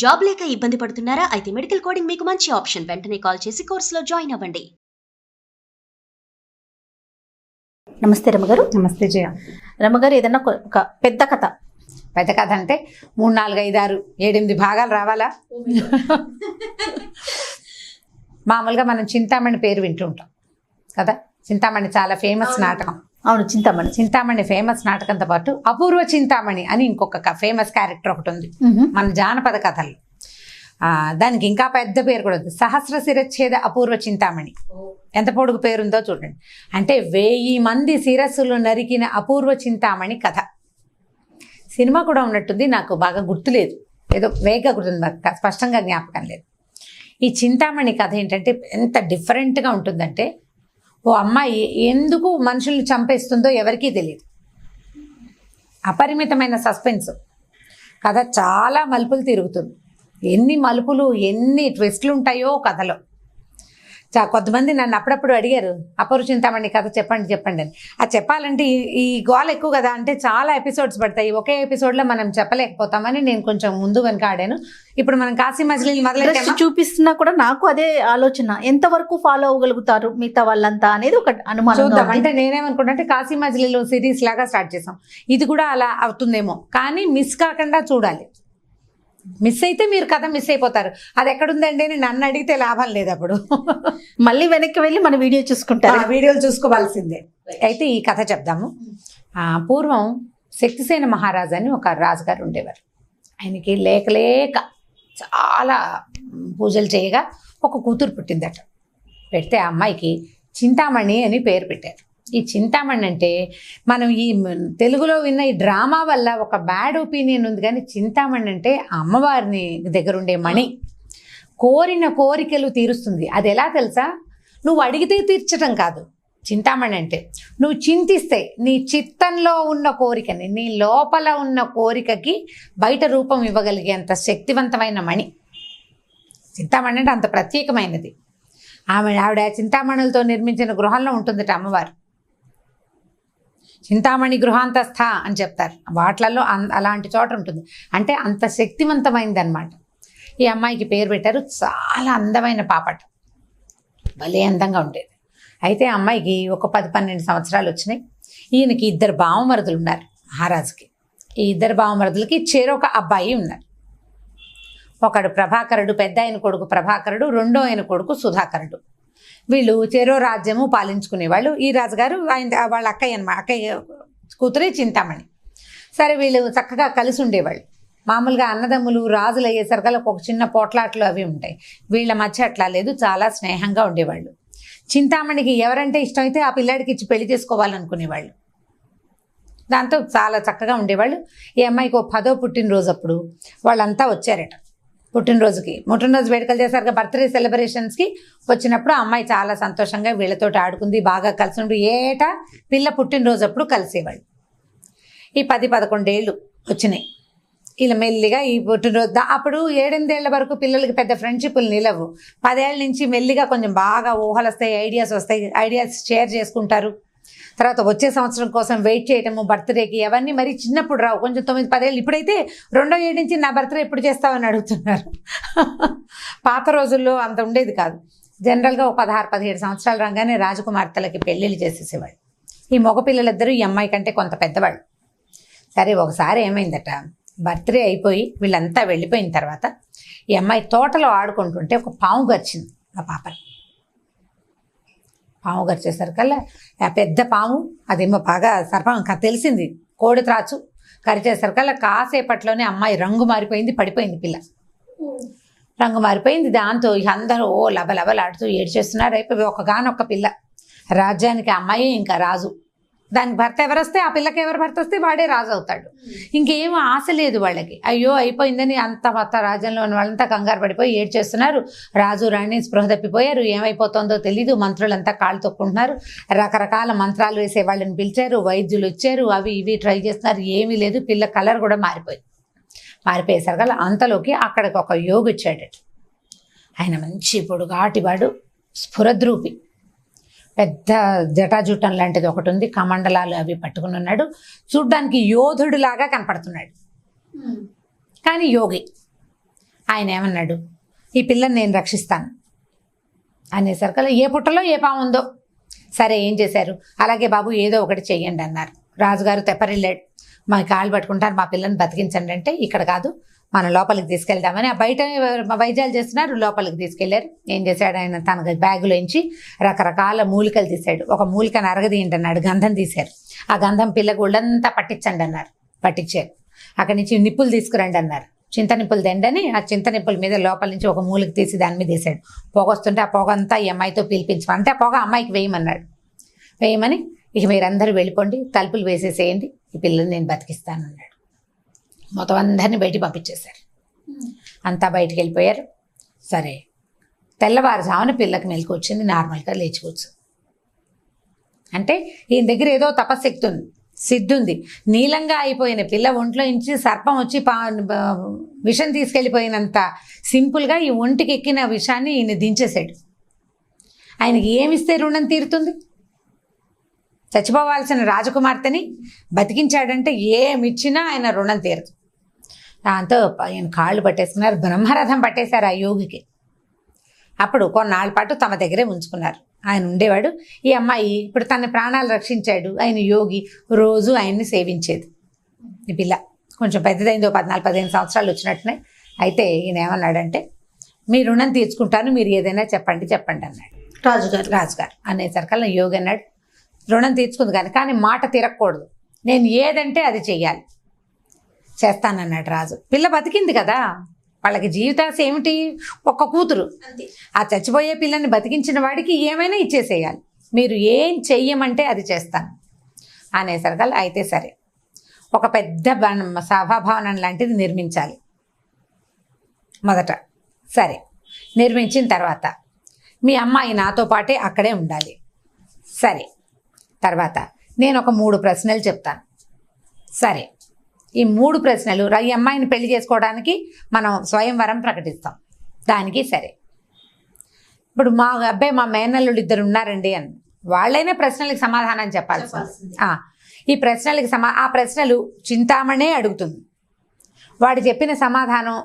Job లేక ఇబ్బంది పడుతున్నారా? అయితే మెడికల్ కోడింగ్ మీకు మంచి ఆప్షన్. వెంటనే కాల్ చేసి కోర్సులో జాయిన్ అవ్వండి. నమస్తే రమగారు. నమస్తే జయ. రమగారు, ఏదన్నా ఒక పెద్ద కథ అంటే 3, 4, 5, 6, 7, 8 భాగాలు రావాలా? మామూలుగా మనం చింతామణి పేరు వింటుంటాం కదా. చింతామణి చాలా ఫేమస్ నాటకం. అవును, చింతామణి ఫేమస్ నాటకంతో పాటు అపూర్వ చింతామణి అని ఇంకొక ఫేమస్ క్యారెక్టర్ ఒకటి ఉంది మన జానపద కథల్లో. దానికి ఇంకా పెద్ద పేరు కూడా ఉంది, సహస్ర శిరచ్ఛేద అపూర్వ చింతామణి. ఎంత పొడుగు పేరుందో చూడండి. అంటే 1000 మంది శిరస్సులు నరికిన అపూర్వ చింతామణి కథ. సినిమా కూడా ఉన్నట్టుంది, నాకు బాగా గుర్తులేదు, ఏదో వేగంగా గుర్తుంది, నాకు స్పష్టంగా జ్ఞాపకం లేదు. ఈ చింతామణి కథ ఏంటంటే ఎంత డిఫరెంట్గా ఉంటుందంటే, ఓ అమ్మాయి ఎందుకు మనుషుల్ని చంపేస్తుందో ఎవరికీ తెలియదు. అపరిమితమైన సస్పెన్స్ కథ, చాలా మలుపులు తిరుగుతుంది. ఎన్ని మలుపులు, ఎన్ని ట్విస్టులు ఉంటాయో కథలో. కొంతమంది నన్ను అప్పుడప్పుడు అడిగారు, అపూర్వ చింతామణి కథ చెప్పండి అని. అది చెప్పాలంటే ఈ గోల ఎక్కువ కదా, అంటే చాలా ఎపిసోడ్స్ పడతాయి, ఒకే ఎపిసోడ్లో మనం చెప్పలేకపోతామని నేను కొంచెం ముందు వెనక ఆడాను. ఇప్పుడు మనం కాశీ మజిలీ మొదలెట్టి చూపిస్తున్నా కూడా నాకు అదే ఆలోచన, ఎంతవరకు ఫాలో అవ్వగలుగుతారు మిగతా వాళ్ళంతా అనేది ఒక అనుమానం. చూద్దాం. అంటే నేనేమనుకుంటే కాశీ మజిలీలో సిరీస్ లాగా స్టార్ట్ చేసాం, ఇది కూడా అలా అవుతుందేమో, కానీ మిస్ కాకుండా చూడాలి. మిస్ అయితే మీరు కథ మిస్ అయిపోతారు. అది ఎక్కడుందండి అని నన్ను అడిగితే లాభం లేదు. అప్పుడు మళ్ళీ వెనక్కి వెళ్ళి మన వీడియో చూసుకుంటారు, వీడియోలు చూసుకోవాల్సిందే. అయితే ఈ కథ చెప్దాము. పూర్వం శక్తిసేన మహారాజు అని ఒక రాజుగారు ఉండేవారు. ఆయనకి లేక చాలా పూజలు చేయగా ఒక కూతురు పుట్టిందట. పెడితే ఆ అమ్మాయికి చింతామణి అని పేరు పెట్టారు. ఈ చింతామణి అంటే మనం ఈ తెలుగులో విన్న ఈ డ్రామా వల్ల ఒక బ్యాడ్ ఒపీనియన్ ఉంది, కానీ చింతామణి అంటే అమ్మవారిని దగ్గర ఉండే మణి, కోరిన కోరికలు తీరుస్తుంది. అది ఎలా తెలుసా? నువ్వు అడిగితే తీర్చడం కాదు. చింతామణి అంటే నువ్వు చింతిస్తే నీ చిత్తంలో ఉన్న కోరికని, నీ లోపల ఉన్న కోరికకి బయట రూపం ఇవ్వగలిగేంత శక్తివంతమైన మణి చింతామణి. అంటే అంత ప్రత్యేకమైనది. ఆవిడ చింతామణులతో నిర్మించిన గృహంలో ఉంటుందట అమ్మవారు. చింతామణి గృహాంతస్థ అని చెప్తారు, వాట్లలో అలాంటి చోట ఉంటుంది. అంటే అంత శక్తివంతమైంది అనమాట. ఈ అమ్మాయికి పేరు పెట్టారు. చాలా అందమైన పాపట, భలే అందంగా ఉండేది. అయితే అమ్మాయికి ఒక 10-12 సంవత్సరాలు వచ్చినాయి. ఈయనకి 2 బావమరుదులు ఉన్నారు మహారాజుకి. ఈ 2 బావమరుదులకి చెరొక అబ్బాయి ఉన్నారు. ఒకడు ప్రభాకరుడు, పెద్ద ఆయన కొడుకు ప్రభాకరుడు, రెండో ఆయన కొడుకు సుధాకరుడు. వీళ్ళు చెరో రాజ్యము పాలించుకునేవాళ్ళు. ఈ రాజుగారు వాళ్ళ అక్కయ్య కూతురే చింతామణి. సరే, వీళ్ళు చక్కగా కలిసి ఉండేవాళ్ళు. మామూలుగా అన్నదమ్ములు రాజులు అయ్యేసరికల్లా ఒక చిన్న పోట్లాట్లు అవి ఉంటాయి. వీళ్ళ మధ్య అట్లా లేదు, చాలా స్నేహంగా ఉండేవాళ్ళు. చింతామణికి ఎవరంటే ఇష్టమైతే ఆ పిల్లాడికి ఇచ్చి పెళ్లి చేసుకోవాలనుకునేవాళ్ళు. దాంతో చాలా చక్కగా ఉండేవాళ్ళు. ఈ అమ్మాయికి 10వ పుట్టినరోజు అప్పుడు వాళ్ళంతా వచ్చారట. పుట్టినరోజు వేడుకలు చేశారు, బర్త్డే సెలబ్రేషన్స్కి వచ్చినప్పుడు ఆ అమ్మాయి చాలా సంతోషంగా వీళ్ళతో ఆడుకుంది, బాగా కలిసి ఉండి ఏటా పిల్ల పుట్టినరోజు అప్పుడు కలిసేవాళ్ళు. ఈ 10-11 ఏళ్ళు వచ్చినాయి. ఇలా మెల్లిగా ఈ పుట్టినరోజు అప్పుడు 7-8 ఏళ్ల వరకు పిల్లలకి పెద్ద ఫ్రెండ్షిప్లు నిలవు. 10 ఏళ్ళ నుంచి మెల్లిగా కొంచెం బాగా ఊహలు వస్తాయి, ఐడియాస్ షేర్ చేసుకుంటారు. తర్వాత వచ్చే సంవత్సరం కోసం వెయిట్ చేయటము, బర్త్డేకి అవన్నీ మరి చిన్నప్పుడు రావు, కొంచెం 9-10 ఏళ్ళు. ఇప్పుడైతే 2వ ఏడు నుంచి నా బర్త్డే ఎప్పుడు చేస్తావని అడుగుతున్నారు. పాత రోజుల్లో అంత ఉండేది కాదు. జనరల్గా ఒక 16-17 సంవత్సరాలు రాగానే రాజకుమార్తెలకి పెళ్ళిళ్ళు చేసేసేవాళ్ళు. ఈ మగపిల్లలిద్దరూ ఈ అమ్మాయి కంటే కొంత పెద్దవాళ్ళు. సరే, ఒకసారి ఏమైందట, బర్త్డే అయిపోయి వీళ్ళంతా వెళ్ళిపోయిన తర్వాత ఈ అమ్మాయి తోటలో ఆడుకుంటుంటే ఒక పాము గరిచింది ఆ పాపని. పాము గరిచేసరికల్లా ఆ పెద్ద పాము, అదేమో బాగా సర్పం తెలిసింది, కోడి త్రాచు కరిచేసరికల్లా కాసేపట్లోనే అమ్మాయి రంగు మారిపోయింది, పడిపోయింది పిల్ల. రంగు మారిపోయింది. దాంతో అందరూ లబలబలాడుతూ ఏడ్చేస్తున్నారు. అయిపోయి ఒకగానొక్క పిల్ల, రాజ్యానికి అమ్మాయి ఇంకా రాజు. దానికి భర్త ఎవరొస్తే ఆ పిల్లకి ఎవరు భర్త వస్తే వాడే రాజు అవుతాడు. ఇంకేం ఆశ లేదు వాళ్ళకి. అయ్యో అయిపోయిందని అంత మొత్తం రాజ్యంలో ఉన్న వాళ్ళంతా కంగారు పడిపోయి ఏడ్చేస్తున్నారు. రాజు రాణి స్పృహ తప్పిపోయారు, ఏమైపోతుందో తెలీదు. మంత్రులంతా కాళ్ళు తొక్కుంటున్నారు. రకరకాల మంత్రాలు వేసే వాళ్ళని పిలిచారు, వైద్యులు వచ్చారు, అవి ఇవి ట్రై చేస్తున్నారు. ఏమీ లేదు, పిల్ల కలర్ కూడా మారిపోయేసరికల్లా అంతలోకి అక్కడికి ఒక యోగి వచ్చాడు. ఆయన మంచి పొడుగాటివాడు, స్ఫురద్రూపి, పెద్ద జటాజుటం లాంటిది ఒకటి ఉంది, కమండలాలు అవి పట్టుకుని ఉన్నాడు. చూడ్డానికి యోధుడిలాగా కనపడుతున్నాడు, కానీ యోగి. ఆయన ఏమన్నాడు, ఈ పిల్లని నేను రక్షిస్తాను అనేసరికల్లా ఏ పుట్టలో ఏ పాము ఉందో. సరే ఏం చేశారు, అలాగే బాబు ఏదో ఒకటి చెయ్యండి అన్నారు. రాజుగారు తెప్పరిల్లాడు, మా కాళ్ళు పట్టుకుంటారు, మా పిల్లని బతికించండి అంటే, ఇక్కడ కాదు మన లోపలికి తీసుకెళ్దామని ఆ బయట వైద్యాలు చేస్తున్నారు, లోపలికి తీసుకెళ్లారు. ఏం చేశాడు ఆయన, తన బ్యాగులోంచి రకరకాల మూలికలు తీశాడు. ఒక మూలికను అరగదీయండి అన్నాడు, గంధం తీశారు. ఆ గంధం పిల్లకు ఒళ్ళంతా పట్టించండి అన్నారు, పట్టించారు. అక్కడి నుంచి నిప్పులు తీసుకురండి అన్నారు, చింత నిప్పులు దండని ఆ చింత నిప్పుల మీద లోపల నుంచి ఒక మూలిక తీసి దాని మీద వేసాడు. పొగ వస్తుంటే ఆ పొగ అంతా ఈ అమ్మాయితో పిలిపించమని, అంటే ఆ పొగ అమ్మాయికి వేయమన్నాడు. వేయమని, ఇక మీరందరూ వెళ్ళిపోండి, తలుపులు వేసేసేయండి, ఈ పిల్లల్ని నేను బతికిస్తానన్నాడు. మొత్తం అందరినీ బయటికి పంపించేశారు. అంతా బయటికి వెళ్ళిపోయారు. సరే తెల్లవారుజామున పిల్లకి మెలకు వచ్చింది, నార్మల్గా లేచిపోవచ్చు. అంటే ఈయన దగ్గర ఏదో తపశక్తి ఉంది, సిద్ధి ఉంది. నీలంగా అయిపోయిన పిల్ల ఒంట్లో నుంచి సర్పం వచ్చి విషం తీసుకెళ్ళిపోయినంత సింపుల్గా ఈ ఒంటికి ఎక్కిన విషాన్ని ఈయన దించేశాడు. ఆయనకి ఏమిస్తే రుణం తీరుతుంది? చచ్చిపోవాల్సిన రాజకుమార్తెని బతికించాడంటే ఏమిచ్చినా ఆయన రుణం తీరదు. దాంతో ఆయన కాళ్ళు పట్టేసుకున్నారు, బ్రహ్మరథం పట్టేశారు ఆ యోగికి. అప్పుడు కొన్నాళ్ళ పాటు తమ దగ్గరే ఉంచుకున్నారు. ఆయన ఉండేవాడు. ఈ అమ్మాయి ఇప్పుడు తన ప్రాణాలు రక్షించాడు. ఆయన యోగి రోజు ఆయన్ని సేవించేది. ఈ పిల్ల కొంచెం పెద్దదైందో 14-15 సంవత్సరాలు వచ్చినట్టునే. అయితే ఈయన ఏమన్నాడంటే, మీ రుణం తీర్చుకుంటాను, మీరు ఏదైనా చెప్పండి అన్నాడు రాజుగారు అనేసరికల్లా యోగి అన్నాడు, రుణం తీర్చుకుంది కానీ మాట తిరగకూడదు, నేను ఏదంటే అది చెయ్యాలి, చేస్తానన్నాడు రాజు. పిల్ల బతికింది కదా, వాళ్ళకి జీవితాశ ఏమిటి, ఒక్క కూతురు. ఆ చచ్చిపోయే పిల్లని బతికించిన వాడికి ఏమైనా ఇచ్చేసేయాలి, మీరు ఏం చెయ్యమంటే అది చేస్తాను అనేసరికల్లా అయితే సరే ఒక పెద్ద సభాభవనం లాంటిది నిర్మించాలి మొదట. సరే నిర్మించిన తర్వాత మీ అమ్మాయి నాతో పాటే అక్కడే ఉండాలి. సరే తర్వాత నేను ఒక 3 ప్రశ్నలు చెప్తాను. సరే ఈ 3 ప్రశ్నలు ఈ అమ్మాయిని పెళ్లి చేసుకోవడానికి మనం స్వయంవరం ప్రకటిస్తాం. దానికి సరే ఇప్పుడు మా అబ్బాయి మా మేనల్లుడు 2 ఉన్నారండి అని వాళ్ళైనా ప్రశ్నలకు సమాధానం చెప్పాల్సింది. ఈ ప్రశ్నలకి ఆ ప్రశ్నలు చింతామణే అడుగుతుంది. వాడు చెప్పిన సమాధానం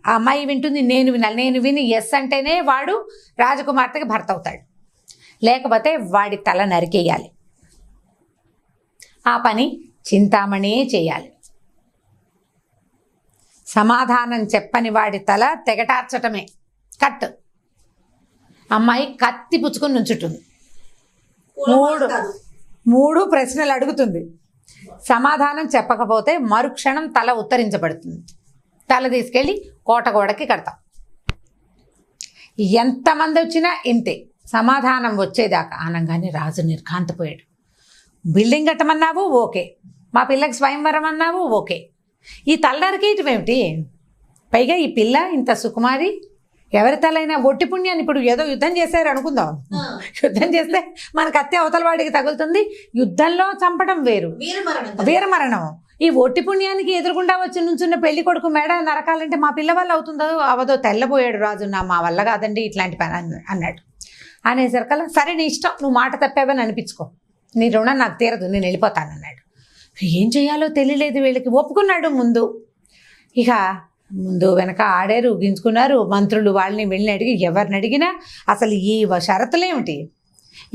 ఆ అమ్మాయి వింటుంది, నేను వినాలి. నేను విని ఎస్ అంటేనే వాడు రాజకుమార్తెకి భర్త అవుతాడు, లేకపోతే వాడి తల నరికేయాలి. ఆ పని చింతామణే చేయాలి. సమాధానం చెప్పని వాడి తల తెగటార్చటమే, కట్. అమ్మాయి కత్తి పుచ్చుకొని నుంచుంటుంది. 3 ప్రశ్నలు అడుగుతుంది. సమాధానం చెప్పకపోతే మరుక్షణం తల ఉత్తరించబడుతుంది. తల తీసుకెళ్ళి కోట గోడకి కడతాం. ఎంతమంది వచ్చినా ఇంతే, సమాధానం వచ్చేదాకా. అనగానే రాజు నిర్ఘాంతపోయాడు. బిల్డింగ్ కట్టమన్నావు ఓకే, మా పిల్లకి స్వయంవరం అన్నావు ఓకే, ఈ తల నరికేయటం ఏమిటి? పైగా ఈ పిల్ల ఇంత సుకుమారి, ఎవరి తలైనా ఒట్టి పుణ్యాన్ని ఇప్పుడు ఏదో యుద్ధం చేశారు అనుకుందాం, యుద్ధం చేస్తే మన కత్తి అవతల వాడికి తగులుతుంది. యుద్ధంలో చంపడం వేరు, వీరమరణం. ఈ ఒట్టి పుణ్యానికి ఎదురుగుండా వచ్చి నుంచున్న పెళ్లి కొడుకు మెడ నరకాలంటే మా పిల్ల వల్ల అవుతుందో అవదో తెల్లబోయాడు రాజు. మా వల్ల కాదండి ఇట్లాంటి పని అన్నాడు. అనేసరికల్లా సరే నీ ఇష్టం, నువ్వు మాట తప్పావని అనిపించుకో, నీ రుణం నాకు తీరదు, నేను వెళ్ళిపోతానన్నాడు. ఏం చేయాలో తెలియలేదు వీళ్ళకి. ఒప్పుకున్నాడు ముందు. ఇక ముందు వెనక ఆడారు, గించుకున్నారు. మంత్రులు వాళ్ళని వెళ్ళి అడిగి, ఎవరిని అడిగినా అసలు ఈ షరతులేమిటి,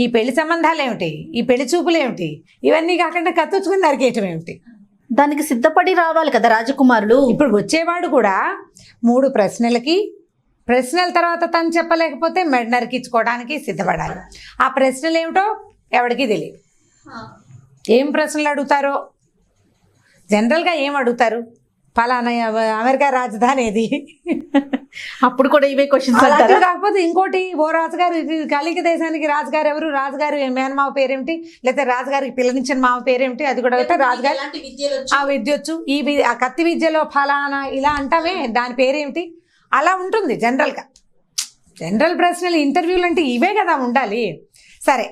ఈ పెళ్లి సంబంధాలు ఏమిటి, ఈ పెళ్లి చూపులు ఏమిటి, ఇవన్నీ కాకుండా కత్తుచ్చుకుని నరికేయటం ఏమిటి? దానికి సిద్ధపడి రావాలి కదా రాజకుమారులు. ఇప్పుడు వచ్చేవాడు కూడా 3 ప్రశ్నల తర్వాత తను చెప్పలేకపోతే మెడ నరికించుకోవడానికి సిద్ధపడాలి. ఆ ప్రశ్నలు ఏమిటో ఎవరికి తెలియదు. ఏం ప్రశ్నలు అడుగుతారో, జనరల్గా ఏం అడుగుతారు, ఫలానా అమెరికా రాజధాని ఏది, అప్పుడు కూడా ఇవే క్వశ్చన్స్ అంటారు. కాకపోతే ఇంకోటి, ఓ రాజుగారు కలికి దేశానికి రాజుగారు ఎవరు, రాజుగారు మేనమావ పేరేమిటి, లేకపోతే రాజుగారికి పిల్లనిచ్చిన మావ పేరేమిటి, అది కూడా అయితే రాజుగారు ఆ విద్య వచ్చు, ఆ కత్తి విద్యలో ఫలానా ఇలా అంటామే దాని పేరేమిటి, అలా ఉంటుంది జనరల్గా. జనరల్ ప్రశ్నలు ఇంటర్వ్యూలు అంటే ఇవే కదా ఉండాలి. సరే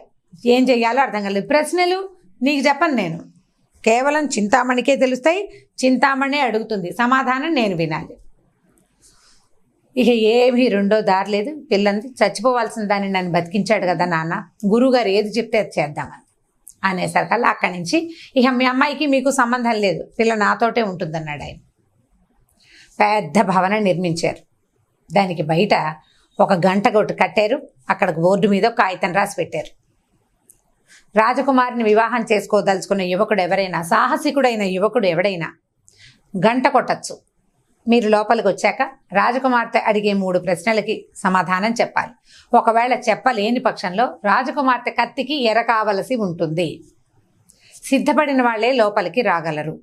ఏం చెయ్యాలో అర్థం కాలేదు. ప్రశ్నలు నీకు చెప్పను నేను, కేవలం చింతామణికే తెలుస్తాయి. చింతామణే అడుగుతుంది, సమాధానం నేను వినాలి. ఇక ఏమీ రెండో దారి లేదు. పిల్లంది చచ్చిపోవాల్సిన దాన్ని నన్ను బతికించాడు కదా నాన్న, గురువుగారు ఏది చెప్తే అది చేద్దామని అనేసరికల్లా అక్కడి నుంచి ఇక మీ అమ్మాయికి మీకు సంబంధం లేదు, పిల్ల నాతోటే ఉంటుందన్నాడు ఆయన. పెద్ద భవనం నిర్మించారు. దానికి బయట ఒక గంట కొట్టు కట్టారు. అక్కడ బోర్డు మీద ఒక కాగితం రాసి పెట్టారు. రాజకుమారిని వివాహం చేసుకోదలుచుకున్న యువకుడు ఎవరైనా, సాహసికుడైన యువకుడు ఎవడైనా గంట కొట్టచ్చు. మీరు లోపలికి వచ్చాక రాజకుమార్తె అడిగే 3 ప్రశ్నలకి సమాధానం చెప్పాలి. ఒకవేళ చెప్పలేని పక్షంలో రాజకుమార్తె కత్తికి ఎర కావలసి ఉంటుంది. సిద్ధపడిన వాళ్లే లోపలికి రాగలరు.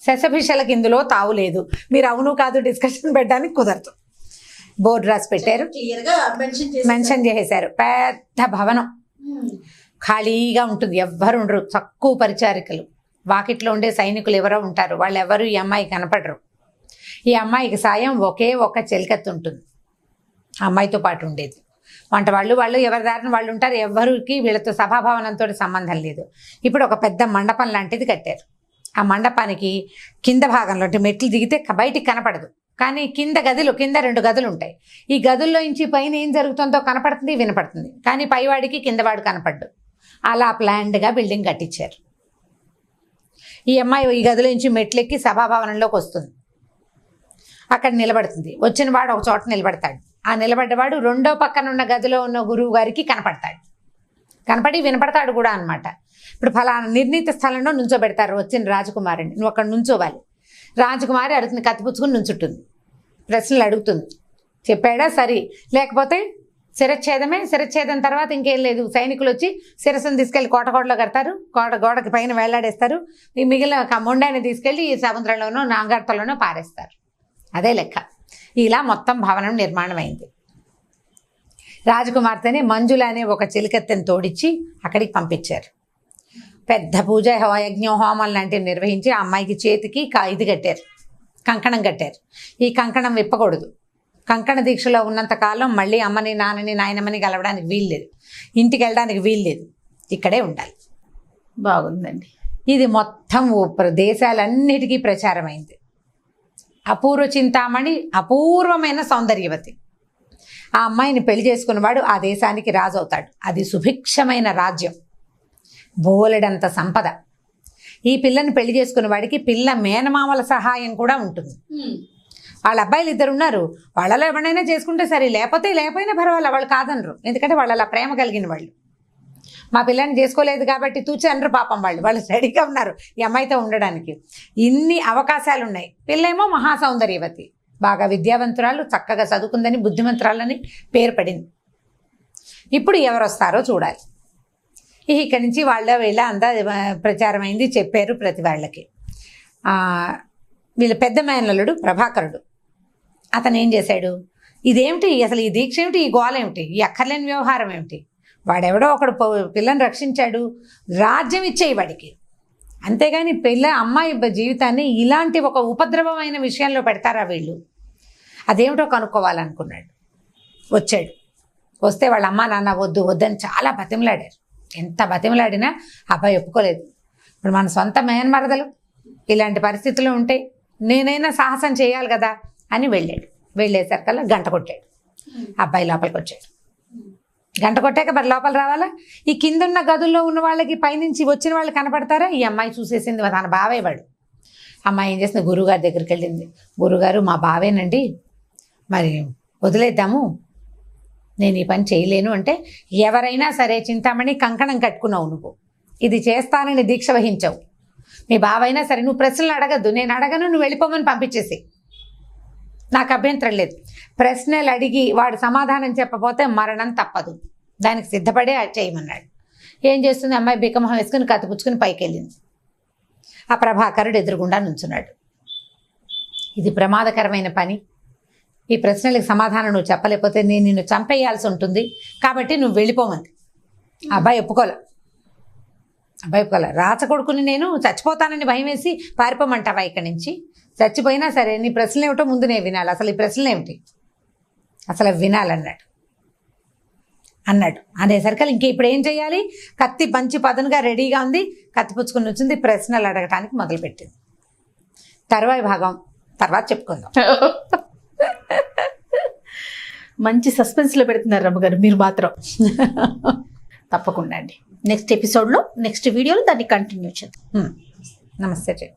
శశభిషలకు ఇందులో తావు లేదు. మీరు అవును కాదు డిస్కషన్ పెట్టడానికి కుదరదు. బోర్డు రాసి పెట్టారు, మెన్షన్ చేసేశారు. పెద్ద భవనం, ఖాళీగా ఉంటుంది, ఎవ్వరు ఉండరు, తక్కువ పరిచారికలు. వాకిట్లో ఉండే సైనికులు ఎవరో ఉంటారు, వాళ్ళు ఎవరు ఈ అమ్మాయి కనపడరు. ఈ అమ్మాయికి సాయం ఒకే ఒక చెలికత్తు ఉంటుంది, అమ్మాయితో పాటు ఉండేది. వంట వాళ్ళు ఎవరి దారిని వాళ్ళు ఉంటారు, ఎవరికి వీళ్ళతో సభాభవనంతో సంబంధం లేదు. ఇప్పుడు ఒక పెద్ద మండపం లాంటిది కట్టారు. ఆ మండపానికి కింద భాగంలో మెట్లు దిగితే బయటికి కనపడదు, కానీ కింద 2 గదులు ఉంటాయి. ఈ గదుల్లో నుంచి పైన ఏం జరుగుతుందో కనపడుతుంది, వినపడుతుంది, కానీ పైవాడికి కిందవాడు కనపడ్డు. అలా ప్లాన్డ్గా బిల్డింగ్ కట్టించారు. ఈ అమ్మాయి ఈ గదిలో నుంచి మెట్లెక్కి సభాభవనంలోకి వస్తుంది. అక్కడ నిలబడుతుంది. వచ్చిన వాడు ఒక చోట నిలబడతాడు. ఆ నిలబడ్డవాడు రెండో పక్కన ఉన్న గదిలో ఉన్న గురువు గారికి కనపడతాడు. కనపడి వినపడతాడు కూడా అనమాట. ఇప్పుడు ఫలానా నిర్ణీత స్థలంలో నుంచోబెడతారు వచ్చిన రాజకుమారిని, నువ్వు అక్కడ నుంచోవాలి. రాజకుమారి అడుగుతుంది, కత్తిపుచ్చుకుని నుంచుంటుంది, ప్రశ్నలు అడుగుతుంది. చెప్పాడా సరి, లేకపోతే శిరచ్ఛేదం తర్వాత ఇంకేం లేదు. సైనికులు వచ్చి శిరస్సును తీసుకెళ్లి కోటలో కడతారు, గోడకి పైన వేలాడేస్తారు. ఈ మిగిలిన మొండాన్ని తీసుకెళ్లి ఈ సముద్రంలోనో నాగార్తలోనో పారేస్తారు. అదే లెక్క. ఇలా మొత్తం భవనం నిర్మాణం అయింది. రాజకుమార్తెని మంజుల అనే ఒక చిలికత్తెను తోడిచ్చి అక్కడికి పంపించారు. పెద్ద పూజ యజ్ఞ హోమాలు లాంటివి నిర్వహించి ఆ అమ్మాయికి చేతికి ఇది కట్టారు, కంకణం కట్టారు. ఈ కంకణం విప్పకూడదు. కంకణ దీక్షలో ఉన్నంత కాలం మళ్ళీ అమ్మని నాన్నని నాయనమ్మని కలవడానికి వీల్లేదు, ఇంటికి వెళ్ళడానికి వీల్లేదు, ఇక్కడే ఉండాలి. బాగుందండి. ఇది మొత్తం దేశాలన్నిటికీ ప్రచారమైంది. అపూర్వ చింతామణి అపూర్వమైన సౌందర్యవతి. ఆ అమ్మాయిని పెళ్లి చేసుకున్నవాడు ఆ దేశానికి రాజు అవుతాడు. అది సుభిక్షమైన రాజ్యం, బోలెడంత సంపద. ఈ పిల్లని పెళ్లి చేసుకున్న వాడికి పిల్ల మేనమామల సహాయం కూడా ఉంటుంది. వాళ్ళ అబ్బాయిలు 2 ఉన్నారు, వాళ్ళలో ఎవరైనా చేసుకుంటే సరే, లేకపోయినా పర్వాలేదు, వాళ్ళు కాదనరు. ఎందుకంటే వాళ్ళు అలా ప్రేమ కలిగిన వాళ్ళు. మా పిల్లని చేసుకోలేదు కాబట్టి తూచి అనరు పాపం. వాళ్ళు రెడీగా ఉన్నారు ఈ అమ్మాయితో ఉండడానికి. ఇన్ని అవకాశాలు ఉన్నాయి. పిల్లేమో మహాసౌందర్యవతి, బాగా విద్యావంతురాలు, చక్కగా చదువుకుందని, బుద్ధిమంతురాలని పేరు పడింది. ఇప్పుడు ఎవరు వస్తారో చూడాలి. ఇక్కడి నుంచి వీళ్ళ అంతా ప్రచారమైంది, చెప్పారు ప్రతి వాళ్ళకి. వీళ్ళ పెద్ద మేనల్లుడు ప్రభాకరుడు, అతను ఏం చేశాడు, ఇదేమిటి అసలు, ఈ దీక్ష ఏమిటి, ఈ గోల ఏమిటి, ఈ అక్కర్లేని వ్యవహారం ఏమిటి, వాడెవడో ఒకడు పిల్లని రక్షించాడు, రాజ్యం ఇచ్చేయి వాడికి, అంతేగాని అమ్మాయి జీవితాన్ని ఇలాంటి ఒక ఉపద్రవమైన విషయంలో పెడతారా వీళ్ళు, అదేమిటో కనుక్కోవాలనుకున్నాడు. వచ్చాడు. వస్తే వాళ్ళ అమ్మ నాన్న వద్దని చాలా బతిమలాడారు. ఎంత బతిమలాడినా అబ్బాయి ఒప్పుకోలేదు. ఇప్పుడు మన సొంత మేనమరదలు ఇలాంటి పరిస్థితులు ఉంటే నేనైనా సాహసం చేయాలి కదా అని వెళ్ళాడు. వెళ్ళేసరికల్లా గంట కొట్టాడు. అబ్బాయి లోపలికి వచ్చాడు. గంట కొట్టాక మరి లోపల రావాలా? ఈ కిందున్న గదుల్లో ఉన్న వాళ్ళకి పైనుంచి వచ్చిన వాళ్ళు కనపడతారా? ఈ అమ్మాయి చూసేసింది, తన బావే వాడు. అమ్మాయి ఏం చేసింది, గురువుగారి దగ్గరికి వెళ్ళింది. గురుగారు మా బావేనండి, మరి వదిలేద్దాము, నేను ఈ పని చేయలేను అంటే, ఎవరైనా సరే చింతామణి కంకణం కట్టుకున్నావు, నువ్వు ఇది చేస్తానని దీక్ష వహించావు, మీ బావైనా సరే నువ్వు ప్రశ్నలు అడగద్దు, నేను అడగను, నువ్వు వెళ్ళిపోమని పంపించేసి, నాకు అభ్యంతరం లేదు. ప్రశ్నలు అడిగి వాడు సమాధానం చెప్పకపోతే మరణం తప్పదు, దానికి సిద్ధపడే చేయమన్నాడు. ఏం చేస్తుంది అమ్మాయి, బిక్కమొహం వేసుకుని కత్తిపుచ్చుకుని పైకి వెళ్ళింది. ఆ ప్రభాకరుడు ఎదురుగుండా నుంచున్నాడు. ఇది ప్రమాదకరమైన పని, ఈ ప్రశ్నలకు సమాధానం నువ్వు చెప్పలేకపోతే నేను నిన్ను చంపేయాల్సి ఉంటుంది, కాబట్టి నువ్వు వెళ్ళిపోమంది. అబ్బాయి ఒప్పుకోలే. రాచకొడుకుని నేను చచ్చిపోతానని భయం వేసి పారిపోమంటావా ఇక్కడి నుంచి? చచ్చిపోయినా సరే నీ ప్రశ్నలు ఏమిటో ముందు నేను వినాలి, అసలు ఈ ప్రశ్నలు ఏమిటి అసలు వినాలన్నాడు. అనేసరికి ఇంక ఇప్పుడు ఏం చేయాలి, కత్తి మంచి పదనుగా రెడీగా ఉంది, కత్తి పుచ్చుకుని వచ్చింది, ప్రశ్నలు అడగటానికి మొదలుపెట్టింది. తర్వాయి భాగం తర్వాత చెప్పుకుందాం. మంచి సస్పెన్స్లో పెడుతున్నారు రమ్మగారు మీరు మాత్రం. తప్పకుండా అండి, నెక్స్ట్ ఎపిసోడ్లో నెక్స్ట్ వీడియోలో దాన్ని కంటిన్యూ చేద్దాం. నమస్తే.